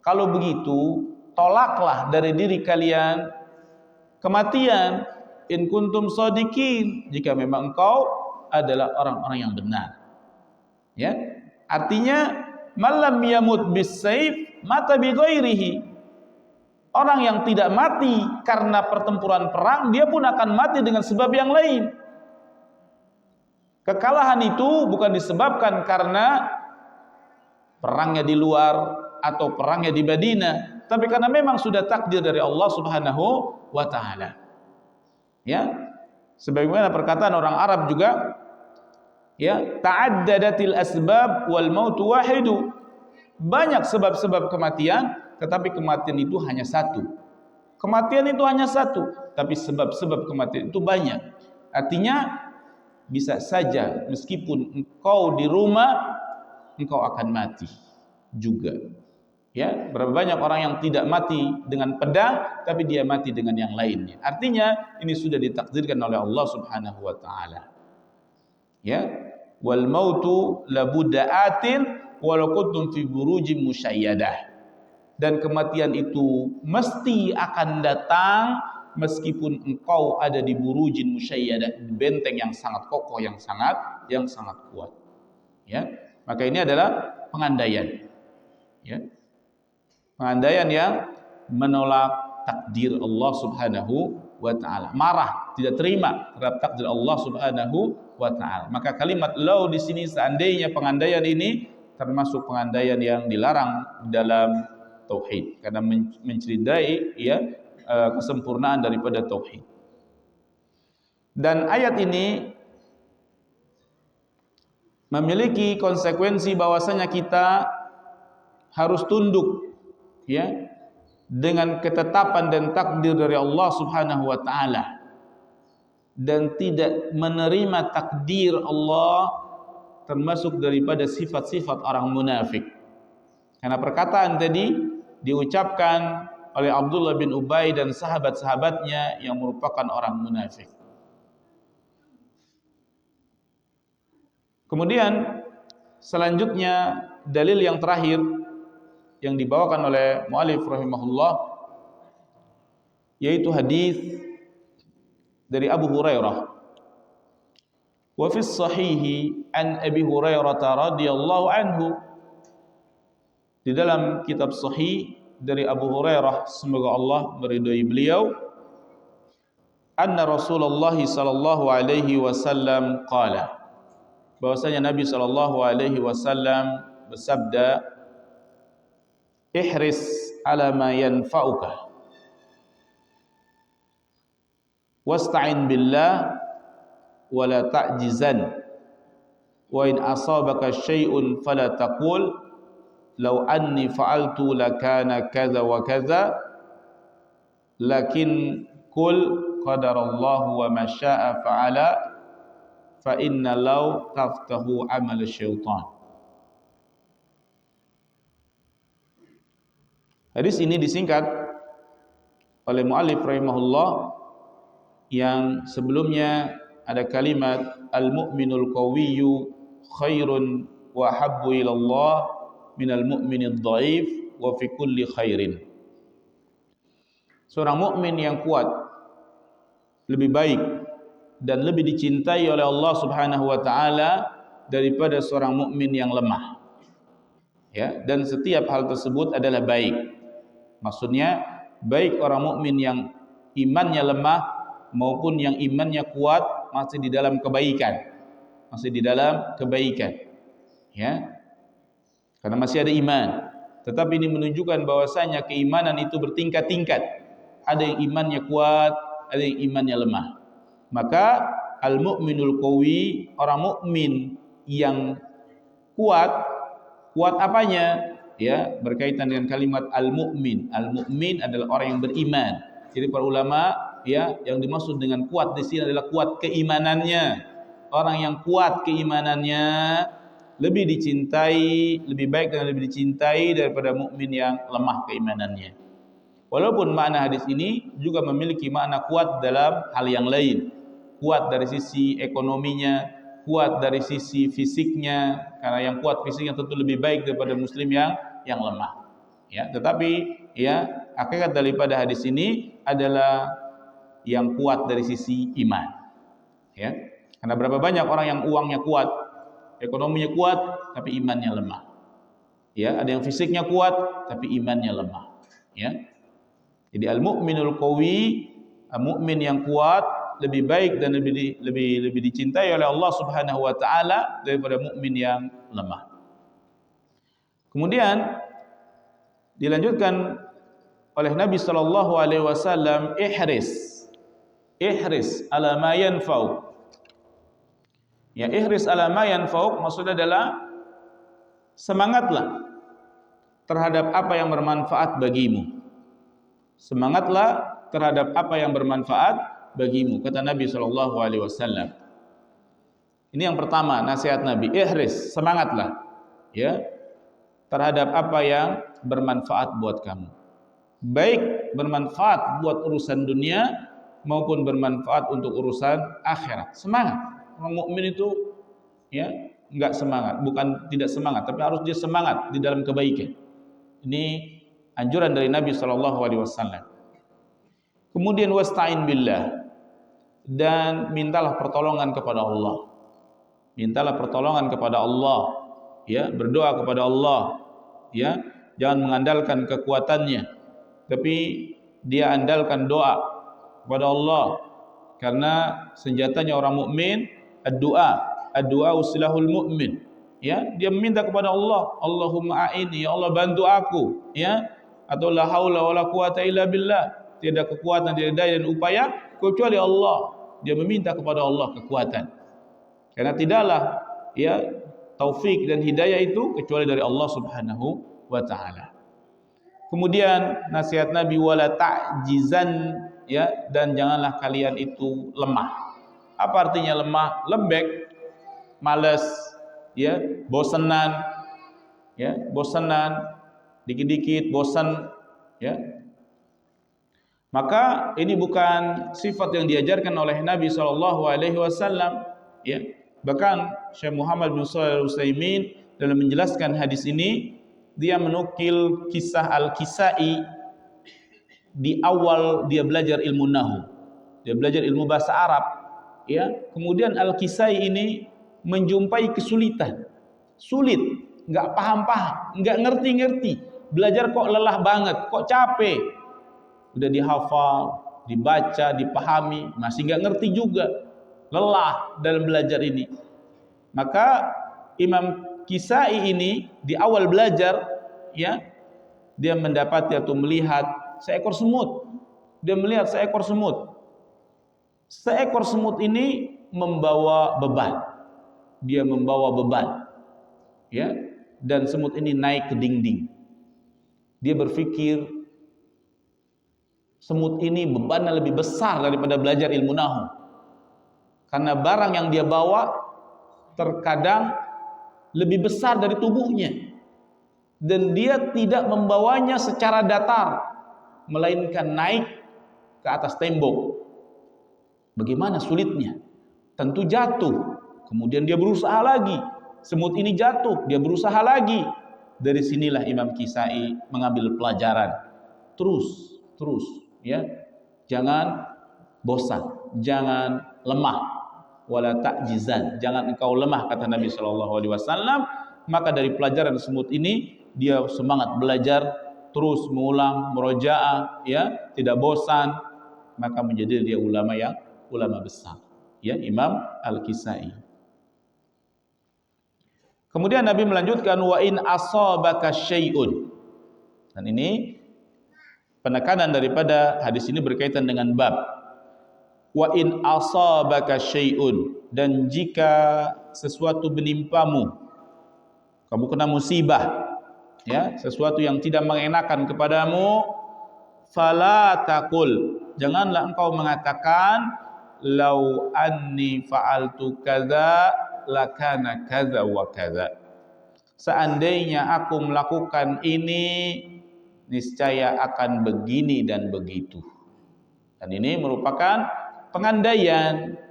Kalau begitu, tolaklah dari diri kalian kematian, in kuntum shadiqin, jika memang engkau adalah orang-orang yang benar, ya. Artinya, malam yamut bis-sayf mata bi ghairihi. Orang yang tidak mati karena pertempuran perang, dia pun akan mati dengan sebab yang lain. Kekalahan itu bukan disebabkan karena perangnya di luar atau perangnya di Madinah, tapi karena memang sudah takdir dari Allah Subhanahu wa taala. Ya. Sebagaimana perkataan orang Arab juga, ya, ta'addadatil asbab wal mautu wahidu. Banyak sebab-sebab kematian, tetapi kematian itu hanya satu. Kematian itu hanya satu, tapi sebab-sebab kematian itu banyak. Artinya bisa saja meskipun engkau di rumah, engkau akan mati juga. Ya, berapa banyak orang yang tidak mati dengan pedang, tapi dia mati dengan yang lainnya. Artinya ini sudah ditakdirkan oleh Allah Subhanahu wa taala. Ya, wal mautu labudaatin walau kuntum fi burujim musyayyadah. Dan kematian itu mesti akan datang meskipun engkau ada di burujin musyayyadah, benteng yang sangat kokoh, yang sangat kuat. Ya, maka ini adalah pengandaian. Ya, pengandaian yang menolak takdir Allah Subhanahu wa taala, marah, tidak terima terhadap takdir Allah Subhanahu wa taala. Maka kalimat lau di sini seandainya pengandaian ini termasuk pengandaian yang dilarang dalam tauhid karena mencederai ya kesempurnaan daripada tauhid. Dan ayat ini memiliki konsekuensi bahwasanya kita harus tunduk ya dengan ketetapan dan takdir dari Allah Subhanahu wa taala dan tidak menerima takdir Allah, termasuk daripada sifat-sifat orang munafik. Karena perkataan tadi diucapkan oleh Abdullah bin Ubay dan sahabat-sahabatnya yang merupakan orang munafik. Kemudian selanjutnya dalil yang terakhir yang dibawakan oleh muallif rahimahullah yaitu hadis dari Abu Hurairah. Wa fi sahihi an Abi Hurairah radhiyallahu anhu, di dalam kitab sahih dari Abu Hurairah, semoga Allah meridhai beliau, anna Rasulullah sallallahu alaihi wasallam qala, bahwasanya Nabi sallallahu alaihi wasallam bersabda, ihris ala ma yanfa'uka wasta'in billah wa la ta'jizan wa in asabaka syai'un fala taqul law anni fa'altu lakana kadza wa kadza lakin kul qadarallahu wa ma syaa fa'ala fa inna law taftahu amal syaitan. Hadis ini disingkat oleh muallif rahimahullah, yang sebelumnya ada kalimat al-mu'minul qawiyyu khairun wa habbu ilallah minal mu'minid dhaif wa fi kulli khairin. Seorang mukmin yang kuat lebih baik dan lebih dicintai oleh Allah Subhanahu wa taala daripada seorang mukmin yang lemah. Ya, dan setiap hal tersebut adalah baik. Maksudnya baik orang mukmin yang imannya lemah maupun yang imannya kuat masih di dalam kebaikan. Masih di dalam kebaikan. Ya. Karena masih ada iman. Tetapi ini menunjukkan bahwasanya keimanan itu bertingkat-tingkat. Ada yang imannya kuat, ada yang imannya lemah. Maka al-mu'minul qawi, orang mukmin yang kuat, kuat apanya? Ya, berkaitan dengan kalimat al-mu'min. Al-mu'min adalah orang yang beriman. Jadi para ulama ya, yang dimaksud dengan kuat di sini adalah kuat keimanannya. Orang yang kuat keimanannya lebih dicintai, lebih baik dan lebih dicintai daripada mukmin yang lemah keimanannya. Walaupun makna hadis ini juga memiliki makna kuat dalam hal yang lain. Kuat dari sisi ekonominya, kuat dari sisi fisiknya, karena yang kuat fisiknya tentu lebih baik daripada muslim yang lemah. Ya, tetapi ya, hakikat daripada hadis ini adalah yang kuat dari sisi iman. Ya. Karena berapa banyak orang yang uangnya kuat, ekonominya kuat, tapi imannya lemah. Ya, ada yang fisiknya kuat, tapi imannya lemah. Ya. Jadi al-mu'minul qawi, mukmin yang kuat, lebih baik dan lebih dicintai oleh Allah Subhanahu wa taala daripada mukmin yang lemah. Kemudian dilanjutkan oleh Nabi sallallahu alaihi wasallam, ihris ala ma yanfa'u. Ya, ihris ala ma yanfa'u maksudnya adalah semangatlah terhadap apa yang bermanfaat bagimu. Semangatlah terhadap apa yang bermanfaat bagimu, kata Nabi sallallahu alaihi wasallam. Ini yang pertama nasihat Nabi, ihris, semangatlah ya terhadap apa yang bermanfaat buat kamu. Baik bermanfaat buat urusan dunia maupun bermanfaat untuk urusan akhirat. Semangat. Orang mukmin itu ya enggak semangat, bukan tidak semangat, tapi harus dia semangat di dalam kebaikan. Ini anjuran dari Nabi sallallahu alaihi wasallam. Kemudian wasta'in billah, dan mintalah pertolongan kepada Allah. Mintalah pertolongan kepada Allah, ya, berdoa kepada Allah, ya. Jangan mengandalkan kekuatannya, tapi dia andalkan doa kepada Allah, karena senjatanya orang mukmin ad-du'a usilahul mu'min. Ya, dia meminta kepada Allah, Allahumma a'ini, ya Allah bantu aku, ya. Atau la haula wala quwata illa billah, tiada kekuatan, tiada daya dan upaya kecuali Allah. Dia meminta kepada Allah kekuatan. Karena tidaklah ya taufik dan hidayah itu kecuali dari Allah Subhanahu wa taala. Kemudian nasihat Nabi, wala ta'jizan, ya, dan janganlah kalian itu lemah. Apa artinya lemah? Lembek, malas, ya, bosanan, ya, bosanan, dikit-dikit bosan, ya. Maka ini bukan sifat yang diajarkan oleh Nabi sallallahu alaihi wasallam, ya. Bahkan Syekh Muhammad bin Shalih Al-Utsaimin dalam menjelaskan hadis ini, dia menukil kisah Al-Kisai di awal dia belajar ilmu nahwu. Dia belajar ilmu bahasa Arab, ya. Kemudian Al-Kisai ini menjumpai kesulitan. Sulit, enggak paham-paham, enggak ngerti-ngerti. Belajar kok lelah banget, kok capek. Udah dihafal, dibaca, dipahami, masih enggak ngerti juga. Lelah dalam belajar ini. Maka Imam Kisai ini di awal belajar, ya, dia mendapati atau melihat seekor semut. Dia melihat seekor semut. Seekor semut ini membawa beban. Dia membawa beban, ya, dan semut ini naik ke dinding. Dia berpikir semut ini bebannya lebih besar daripada belajar ilmu nahwu. Karena barang yang dia bawa terkadang lebih besar dari tubuhnya, dan dia tidak membawanya secara datar, melainkan naik ke atas tembok. Bagaimana sulitnya? Tentu jatuh. Kemudian dia berusaha lagi. Semut ini jatuh, dia berusaha lagi. Dari sinilah Imam Kisai mengambil pelajaran. Terus, ya. Jangan bosan, jangan lemah. Wala ta'jizan, jangan engkau lemah, kata Nabi sallallahu alaihi wasallam. Maka dari pelajaran semut ini dia semangat belajar, terus mengulang murojaah, ya, tidak bosan, maka menjadi dia ulama besar, ya, Imam Al-Kisai. Kemudian Nabi melanjutkan, wa in asabaka syai'un. Dan ini penekanan daripada hadis ini berkaitan dengan bab wa in asabaka syai'un, dan jika sesuatu menimpamu, kamu kena musibah, ya, sesuatu yang tidak mengenakan kepadamu, fala taqul, janganlah engkau mengatakan lau anni fa'altu kadza lakana kadza wa kadza. Seandainya aku melakukan ini, niscaya akan begini dan begitu. Dan ini merupakan pengandaian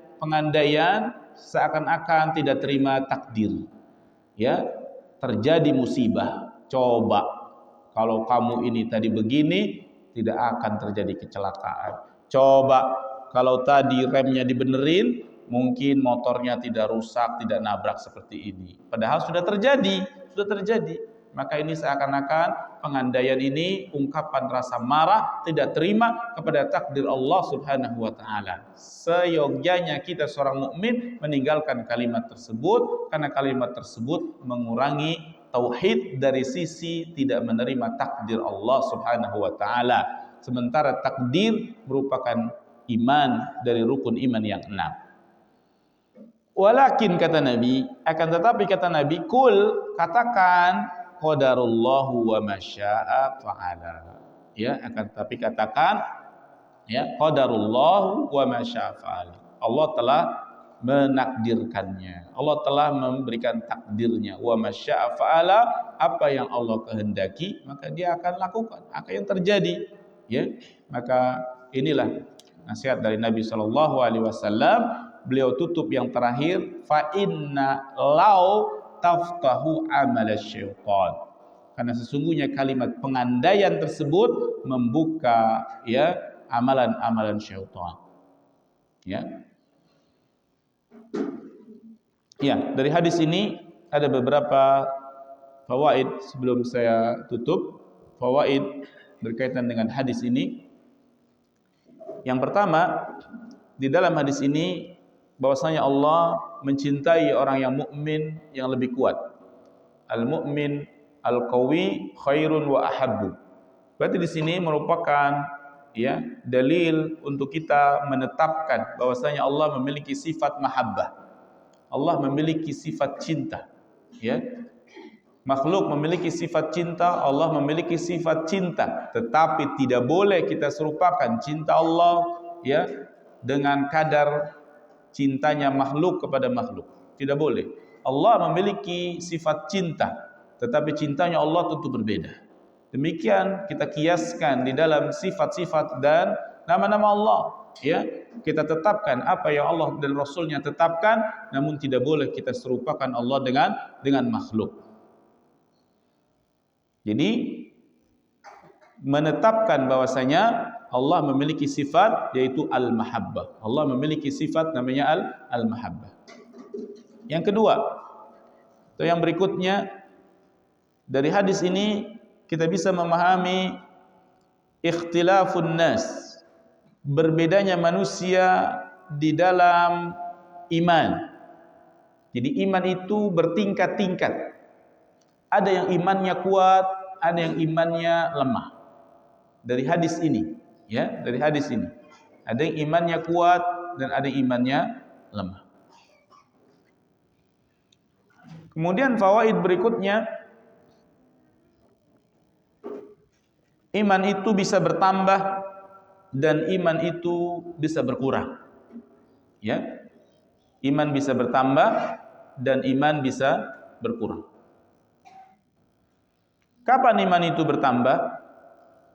seakan-akan tidak terima takdir. Ya, terjadi musibah. Coba kalau kamu ini tadi begini, tidak akan terjadi kecelakaan. Coba kalau tadi remnya dibenerin, mungkin motornya tidak rusak, tidak nabrak seperti ini. Padahal sudah terjadi. maka ini seakan-akan pengandaian ini ungkapan rasa marah, tidak terima kepada takdir Allah Subhanahu wa taala. Seyogyanya kita seorang mukmin meninggalkan kalimat tersebut, karena kalimat tersebut mengurangi tauhid dari sisi tidak menerima takdir Allah Subhanahu wa taala. Sementara takdir merupakan iman dari rukun iman yang 6. Walakin kata Nabi, akan tetapi kata Nabi, kul, katakan qadarullahu wa masya'a fa'ala. Ya, akan tetapi katakan ya, qadarullahu wa masya'a fa'ala. Allah telah menakdirkannya. Allah telah memberikan takdirnya. Wa masya'a fa'ala, apa yang Allah kehendaki maka dia akan lakukan, apa yang terjadi. Ya, maka inilah nasihat dari Nabi sallallahu alaihi wasallam. Beliau tutup yang terakhir, fa inna law taftahu amal syaitan. Karena sesungguhnya kalimat pengandaian tersebut membuka ya amalan-amalan syaitan. Ya. Ya, dari hadis ini ada beberapa fawaid sebelum saya tutup. Fawaid berkaitan dengan hadis ini. Yang pertama, di dalam hadis ini bahwasanya Allah mencintai orang yang mukmin yang lebih kuat. Al-mu'min al-qawi khairun wa ahabbu. Berarti di sini merupakan ya dalil untuk kita menetapkan bahwasanya Allah memiliki sifat mahabbah. Allah memiliki sifat cinta. Ya. Makhluk memiliki sifat cinta, Allah memiliki sifat cinta, tetapi tidak boleh kita serupakan cinta Allah ya dengan kadar cintanya makhluk kepada makhluk. Tidak boleh. Allah memiliki sifat cinta, tetapi cintanya Allah tentu berbeda. Demikian kita kiaskan di dalam sifat-sifat dan nama-nama Allah. Ya, kita tetapkan apa yang Allah dan Rasulnya tetapkan, namun tidak boleh kita serupakan Allah dengan makhluk. Jadi menetapkan bahwasanya Allah memiliki sifat yaitu al-mahabbah. Allah memiliki sifat namanya al-mahabbah. Yang kedua, atau yang berikutnya, dari hadis ini kita bisa memahami ikhtilafun nas, berbedanya manusia di dalam iman. Jadi iman itu bertingkat-tingkat. Ada yang imannya kuat, ada yang imannya lemah. Dari hadis ini, ya, dari hadis ini. Ada yang imannya kuat dan ada yang imannya lemah. Kemudian fawaid berikutnya, iman itu bisa bertambah dan iman itu bisa berkurang. Ya. Iman bisa bertambah dan iman bisa berkurang. Kapan iman itu bertambah?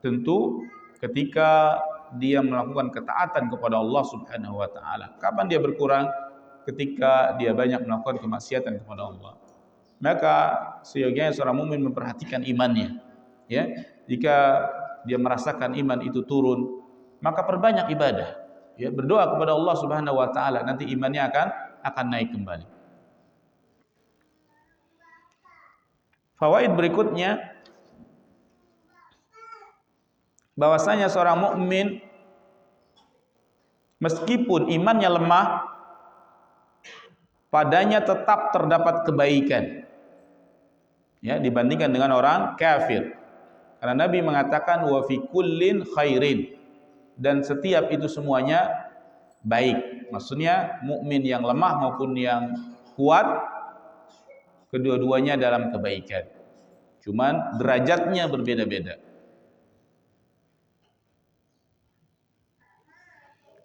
Tentu ketika dia melakukan ketaatan kepada Allah Subhanahu wa taala. Kapan dia berkurang? Ketika dia banyak melakukan kemaksiatan kepada Allah. Maka seyogyanya seorang mukmin memperhatikan imannya. Ya, jika dia merasakan iman itu turun, maka perbanyak ibadah. Ya, berdoa kepada Allah Subhanahu wa taala, nanti imannya akan naik kembali. Fawaid berikutnya, bahwasanya seorang mukmin meskipun imannya lemah, padanya tetap terdapat kebaikan. Ya, dibandingkan dengan orang kafir. Karena Nabi mengatakan wa fi kullin khairin, dan setiap itu semuanya baik. Maksudnya mukmin yang lemah maupun yang kuat, kedua-duanya dalam kebaikan. Cuman derajatnya berbeda-beda.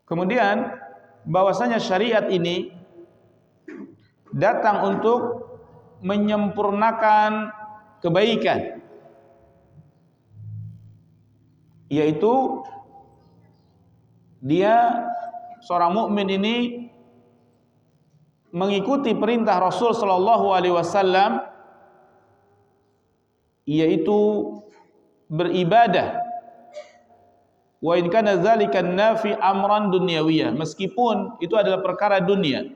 Kemudian bahwasanya syariat ini datang untuk menyempurnakan kebaikan, yaitu dia seorang mukmin ini mengikuti perintah Rasul sallallahu alaihi wasallam, yaitu beribadah. Wa in kana dzalika nafi amran dunyawiyah, meskipun itu adalah perkara dunia,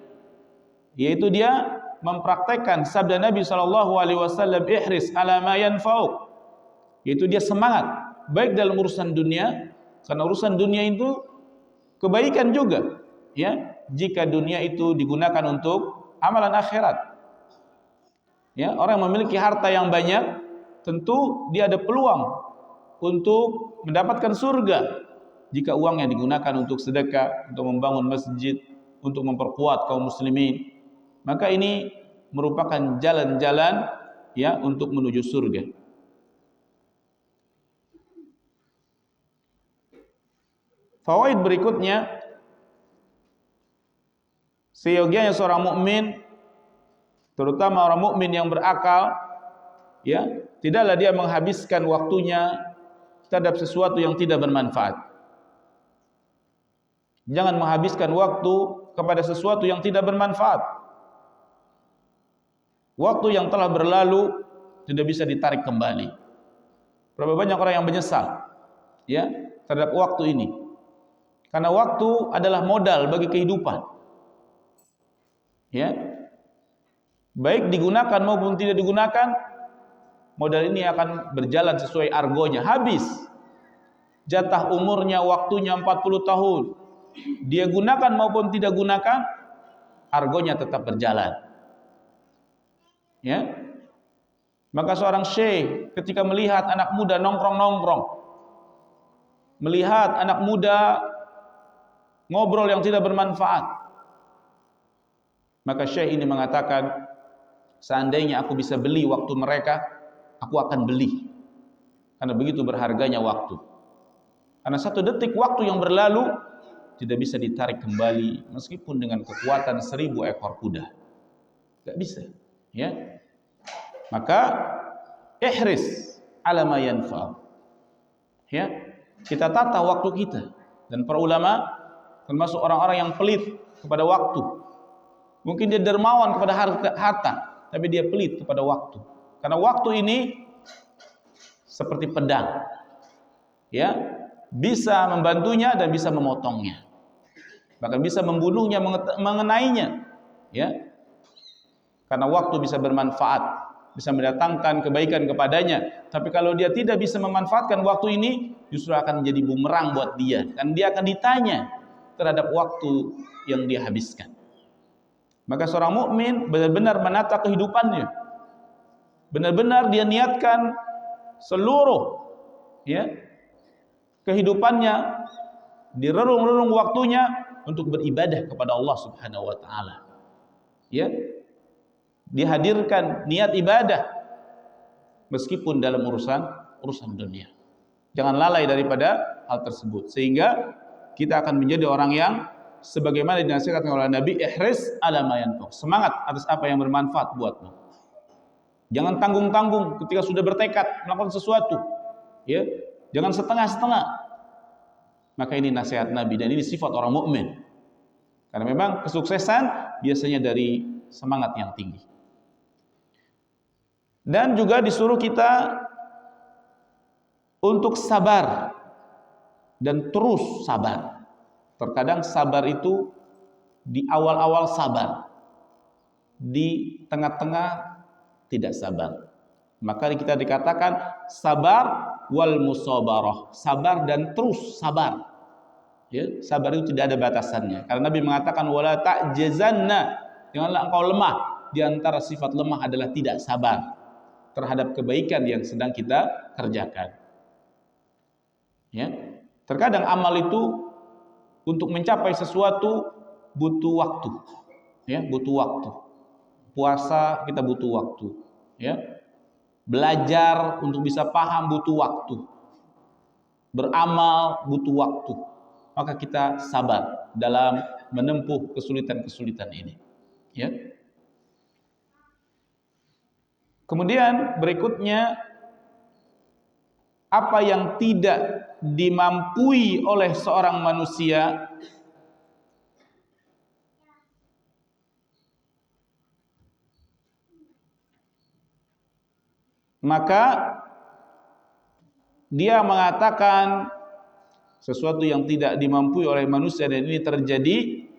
yaitu dia mempraktekkan sabda Nabi SAW, ihris ala ma yanfa'uk, yaitu dia semangat baik dalam urusan dunia, karena urusan dunia itu kebaikan juga, ya, jika dunia itu digunakan untuk amalan akhirat. Ya, orang yang memiliki harta yang banyak tentu dia ada peluang untuk mendapatkan surga jika uangnya digunakan untuk sedekah, untuk membangun masjid, untuk memperkuat kaum muslimin. Maka ini merupakan jalan-jalan, ya, untuk menuju surga. Fawaid berikutnya, seyogianya seorang mukmin, terutama orang mukmin yang berakal, ya, tidaklah dia menghabiskan waktunya terhadap sesuatu yang tidak bermanfaat. Jangan menghabiskan waktu kepada sesuatu yang tidak bermanfaat. Waktu yang telah berlalu tidak bisa ditarik kembali. Berapa banyak orang yang menyesal, ya, terhadap waktu ini. Karena waktu adalah modal bagi kehidupan. Ya. Baik digunakan maupun tidak digunakan, modal ini akan berjalan sesuai argonya. Habis jatah umurnya, waktunya 40 tahun, dia gunakan maupun tidak gunakan, argonya tetap berjalan. Ya. Maka seorang syekh ketika melihat anak muda nongkrong-nongkrong, melihat anak muda ngobrol yang tidak bermanfaat, maka syekh ini mengatakan, seandainya aku bisa beli waktu mereka, aku akan beli. Karena begitu berharganya waktu. Karena satu detik waktu yang berlalu tidak bisa ditarik kembali meskipun dengan kekuatan 1000 ekor kuda. Tidak bisa, ya. Maka ihris ala ma yanfa'. Ya, kita tata waktu kita. Dan para ulama termasuk orang-orang yang pelit kepada waktu. Mungkin dia dermawan kepada harta, tapi dia pelit kepada waktu. Karena waktu ini seperti pedang, ya, bisa membantunya dan bisa memotongnya, bahkan bisa membunuhnya, mengenainya, ya. Karena waktu bisa bermanfaat, bisa mendatangkan kebaikan kepadanya. Tapi kalau dia tidak bisa memanfaatkan waktu ini, justru akan menjadi bumerang buat dia, dan dia akan ditanya terhadap waktu yang dia habiskan. Maka seorang mukmin benar-benar menata kehidupannya, benar-benar dia niatkan seluruh, ya, kehidupannya, direrung-rerung waktunya untuk beribadah kepada Allah Subhanahu wa taala. Ya. Dihadirkan niat ibadah meskipun dalam urusan dunia. Jangan lalai daripada hal tersebut, sehingga kita akan menjadi orang yang sebagaimana dinasihatkan oleh Nabi, ihris ala ma yanfa'. Semangat atas apa yang bermanfaat buatmu. Jangan tanggung-tanggung ketika sudah bertekad melakukan sesuatu, ya. Jangan setengah-setengah. Maka ini nasihat Nabi dan ini sifat orang mukmin. Karena memang kesuksesan biasanya dari semangat yang tinggi. Dan juga disuruh kita untuk sabar dan terus sabar. Terkadang sabar itu di awal-awal sabar, di tengah-tengah tidak sabar. Maka kita dikatakan sabar wal musabarah, sabar dan terus sabar. Ya, sabar itu tidak ada batasannya. Karena Nabi mengatakan wala ta'jazanna, janganlah engkau lemah. Di antara sifat lemah adalah tidak sabar terhadap kebaikan yang sedang kita kerjakan. Ya. Terkadang amal itu untuk mencapai sesuatu butuh waktu. Ya, butuh waktu. Puasa kita butuh waktu, ya. Belajar untuk bisa paham butuh waktu. Beramal butuh waktu. Maka kita sabar dalam menempuh kesulitan-kesulitan ini, ya. Kemudian berikutnya, apa yang tidak dimampui oleh seorang manusia maka dia mengatakan sesuatu yang tidak dimampui oleh manusia dan ini terjadi,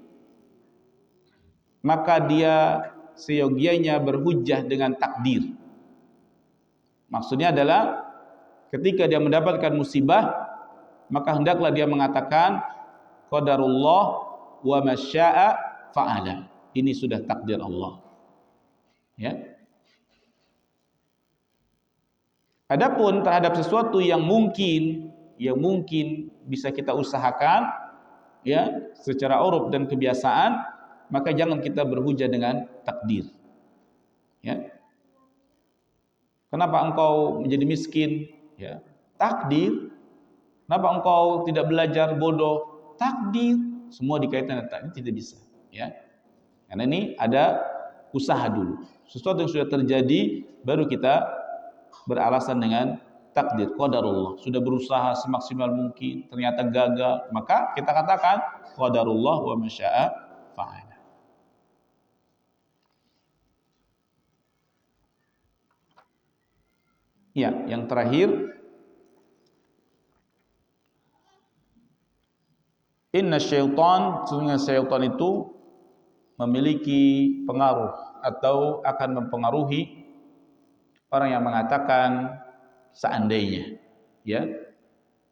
maka dia seyogianya berhujjah dengan takdir. Maksudnya adalah ketika dia mendapatkan musibah, maka hendaklah dia mengatakan qadarullah wa masya'a fa'ala. Ini sudah takdir Allah. Ya. Adapun terhadap sesuatu yang mungkin bisa kita usahakan ya secara uruf dan kebiasaan, maka jangan kita berhujjah dengan takdir. Ya. Kenapa engkau menjadi miskin? Ya, takdir. Kenapa engkau tidak belajar? Bodoh? Takdir. Semua dikaitkan dengan takdir, tidak bisa. Ya, karena ini ada usaha dulu. Sesuatu yang sudah terjadi, baru kita beralasan dengan takdir, qadarullah. Sudah berusaha semaksimal mungkin, ternyata gagal, maka kita katakan qadarullah wa masya'a fa'ala. Ya, yang terakhir, inna syaitan, sesungguhnya syaitan itu memiliki pengaruh atau akan mempengaruhi orang yang mengatakan seandainya. Ya,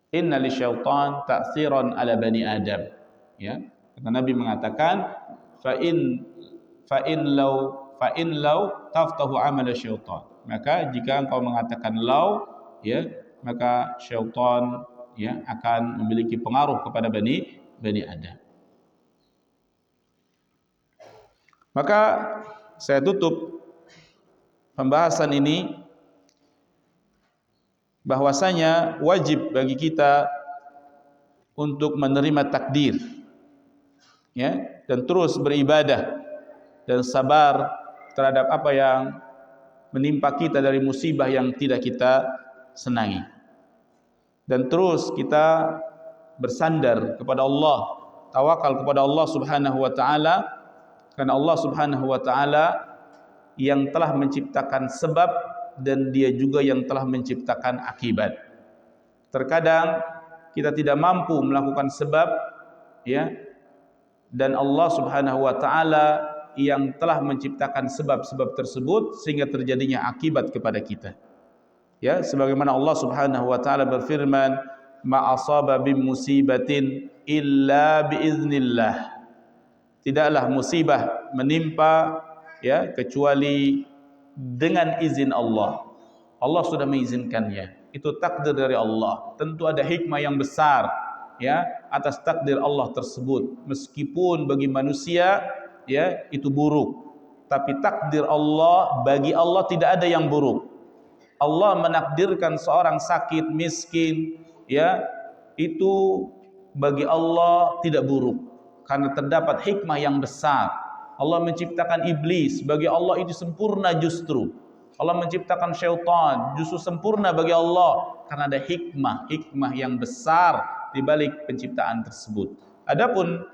inna lisyaitan ta'siran ala bani Adam. Ya, kata Nabi mengatakan fa in law taftahu amal syaitan. Maka jika engkau mengatakan law, ya, maka syaitan ya akan memiliki pengaruh kepada bani Adam. Maka saya tutup pembahasan ini bahwasanya wajib bagi kita untuk menerima takdir, ya, dan terus beribadah dan sabar terhadap apa yang menimpa kita dari musibah yang tidak kita senangi, dan terus kita bersandar kepada Allah, tawakal kepada Allah Subhanahu wa taala, karena Allah Subhanahu wa taala yang telah menciptakan sebab dan dia juga yang telah menciptakan akibat. Terkadang kita tidak mampu melakukan sebab, ya, dan Allah Subhanahu wa taala yang telah menciptakan sebab-sebab tersebut sehingga terjadinya akibat kepada kita. Ya, sebagaimana Allah Subhanahu wa taala berfirman, ma asaba bim musibatin illa biiznillah. Tidaklah musibah menimpa ya kecuali dengan izin Allah. Allah sudah mengizinkannya. Itu takdir dari Allah. Tentu ada hikmah yang besar ya atas takdir Allah tersebut. Meskipun bagi manusia ya itu buruk, tapi takdir Allah, bagi Allah tidak ada yang buruk. Allah menakdirkan seorang sakit, miskin, ya, itu bagi Allah tidak buruk karena terdapat hikmah yang besar. Allah menciptakan iblis, bagi Allah itu sempurna justru. Allah menciptakan syaitan, justru sempurna bagi Allah karena ada hikmah yang besar di balik penciptaan tersebut. Adapun